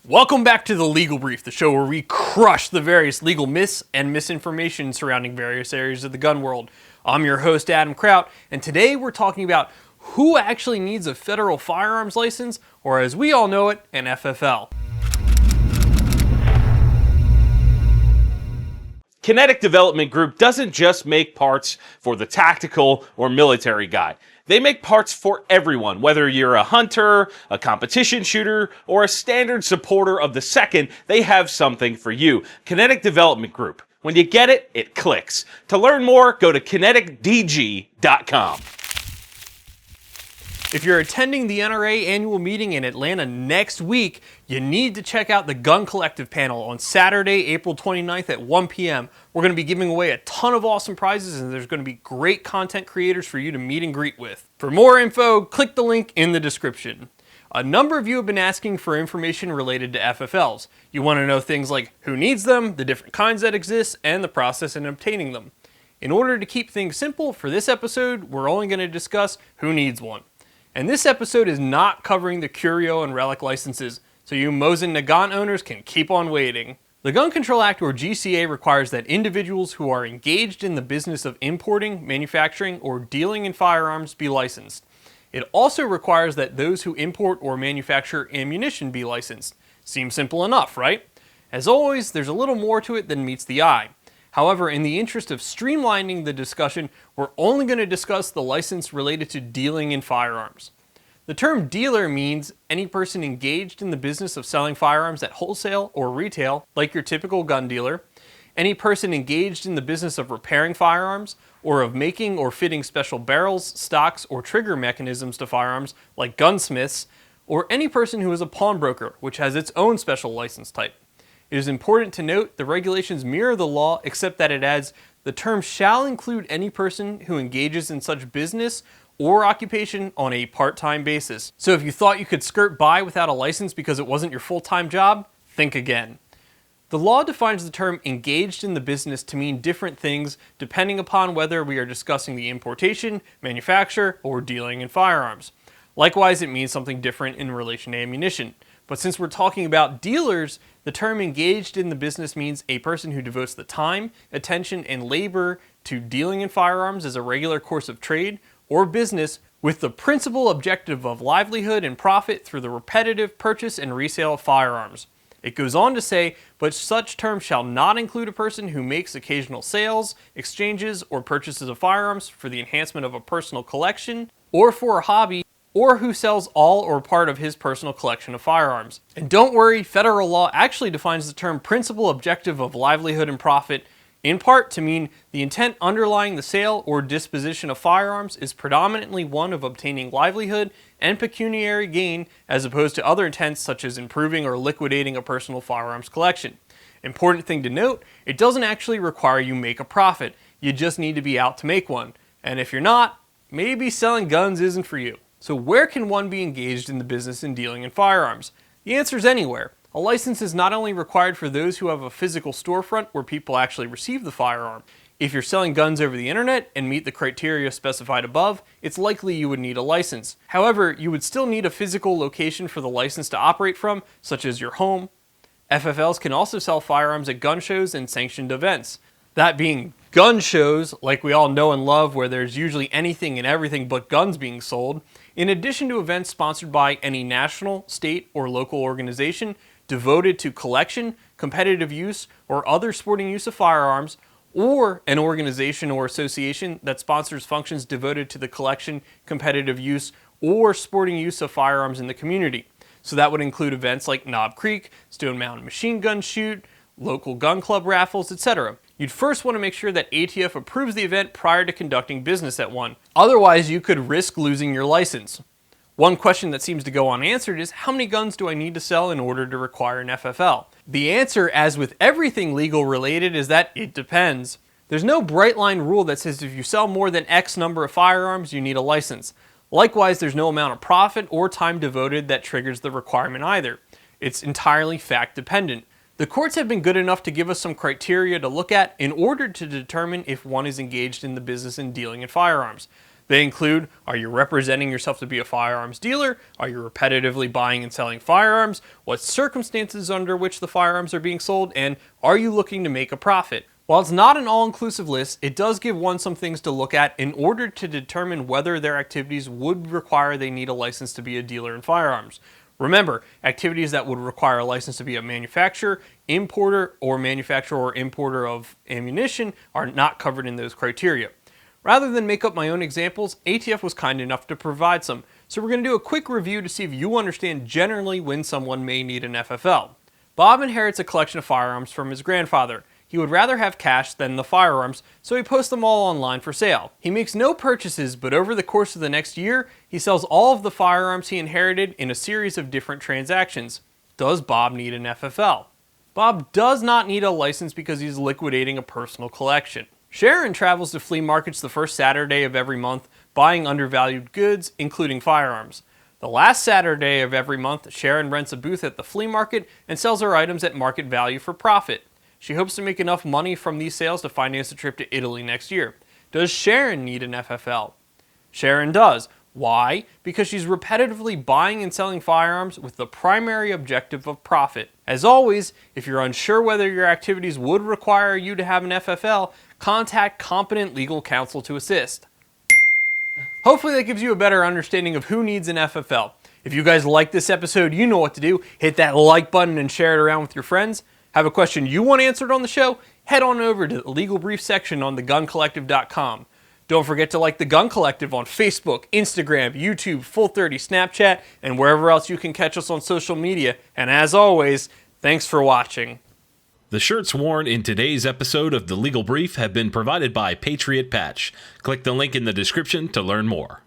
Welcome back to the Legal Brief, the show where we crush the various legal myths and misinformation surrounding various areas of the gun world. I'm your host, Adam Kraut, and today we're talking about who actually needs a federal firearms license, or as we all know it, an FFL. Kinetic Development Group doesn't just make parts for the tactical or military guy. They make parts for everyone, whether you're a hunter, a competition shooter, or a standard supporter of the second, they have something for you. Kinetic Development Group. When you get it, it clicks. To learn more, go to kineticdg.com. If you're attending the NRA annual meeting in Atlanta next week, you need to check out the Gun Collective panel on Saturday, April 29th at 1 p.m. We're going to be giving away a ton of awesome prizes, and there's going to be great content creators for you to meet and greet with. For more info, click the link in the description. A number of you have been asking for information related to FFLs. You want to know things like who needs them, the different kinds that exist, and the process in obtaining them. In order to keep things simple, for this episode, we're only going to discuss who needs one. And this episode is not covering the Curio and Relic licenses, so you Mosin Nagant owners can keep on waiting. The Gun Control Act, or GCA, requires that individuals who are engaged in the business of importing, manufacturing, or dealing in firearms be licensed. It also requires that those who import or manufacture ammunition be licensed. Seems simple enough, right? As always, there's a little more to it than meets the eye. However, in the interest of streamlining the discussion, we're only going to discuss the license related to dealing in firearms. The term dealer means any person engaged in the business of selling firearms at wholesale or retail, like your typical gun dealer, any person engaged in the business of repairing firearms, or of making or fitting special barrels, stocks, or trigger mechanisms to firearms, like gunsmiths, or any person who is a pawnbroker, which has its own special license type. It is important to note the regulations mirror the law, except that it adds the term shall include any person who engages in such business or occupation on a part-time basis. So if you thought you could skirt by without a license because it wasn't your full-time job, think again. The law defines the term engaged in the business to mean different things depending upon whether we are discussing the importation, manufacture, or dealing in firearms. Likewise, it means something different in relation to ammunition. But since we're talking about dealers, the term engaged in the business means a person who devotes the time, attention, and labor to dealing in firearms as a regular course of trade or business with the principal objective of livelihood and profit through the repetitive purchase and resale of firearms. It goes on to say, but such term shall not include a person who makes occasional sales, exchanges, or purchases of firearms for the enhancement of a personal collection or for a hobby, or who sells all or part of his personal collection of firearms. And don't worry, federal law actually defines the term principal objective of livelihood and profit in part to mean the intent underlying the sale or disposition of firearms is predominantly one of obtaining livelihood and pecuniary gain as opposed to other intents such as improving or liquidating a personal firearms collection. Important thing to note, it doesn't actually require you make a profit, you just need to be out to make one. And if you're not, maybe selling guns isn't for you. So where can one be engaged in the business and dealing in firearms? The answer is anywhere. A license is not only required for those who have a physical storefront where people actually receive the firearm. If you're selling guns over the internet and meet the criteria specified above, it's likely you would need a license. However, you would still need a physical location for the license to operate from, such as your home. FFLs can also sell firearms at gun shows and sanctioned events. That being gun shows, like we all know and love, where there's usually anything and everything but guns being sold, in addition to events sponsored by any national, state, or local organization devoted to collection, competitive use, or other sporting use of firearms, or an organization or association that sponsors functions devoted to the collection, competitive use, or sporting use of firearms in the community. So that would include events like Knob Creek, Stone Mountain Machine Gun Shoot, local gun club raffles, etc. You'd first want to make sure that ATF approves the event prior to conducting business at one. Otherwise, you could risk losing your license. One question that seems to go unanswered is, how many guns do I need to sell in order to require an FFL? The answer, as with everything legal related, is that it depends. There's no bright line rule that says if you sell more than X number of firearms, you need a license. Likewise, there's no amount of profit or time devoted that triggers the requirement either. It's entirely fact dependent. The courts have been good enough to give us some criteria to look at in order to determine if one is engaged in the business and dealing in firearms. They include, are you representing yourself to be a firearms dealer? Are you repetitively buying and selling firearms? What circumstances under which the firearms are being sold? And are you looking to make a profit? While it's not an all-inclusive list, it does give one some things to look at in order to determine whether their activities would require they need a license to be a dealer in firearms. Remember, activities that would require a license to be a manufacturer, importer, or importer of ammunition are not covered in those criteria. Rather than make up my own examples, ATF was kind enough to provide some, so we're going to do a quick review to see if you understand generally when someone may need an FFL. Bob inherits a collection of firearms from his grandfather. He would rather have cash than the firearms, so he posts them all online for sale. He makes no purchases, but over the course of the next year, he sells all of the firearms he inherited in a series of different transactions. Does Bob need an FFL? Bob does not need a license because he's liquidating a personal collection. Sharon travels to flea markets the first Saturday of every month, buying undervalued goods, including firearms. The last Saturday of every month, Sharon rents a booth at the flea market and sells her items at market value for profit. She hopes to make enough money from these sales to finance a trip to Italy next year. Does Sharon need an FFL? Sharon does. Why? Because she's repetitively buying and selling firearms with the primary objective of profit. As always, if you're unsure whether your activities would require you to have an FFL, contact competent legal counsel to assist. Hopefully that gives you a better understanding of who needs an FFL. If you guys like this episode, you know what to do. Hit that like button and share it around with your friends. Have a question you want answered on the show? Head on over to the Legal Brief section on theguncollective.com. Don't forget to like The Gun Collective on Facebook, Instagram, YouTube, Full30, Snapchat, and wherever else you can catch us on social media. And as always, thanks for watching. The shirts worn in today's episode of The Legal Brief have been provided by Patriot Patch. Click the link in the description to learn more.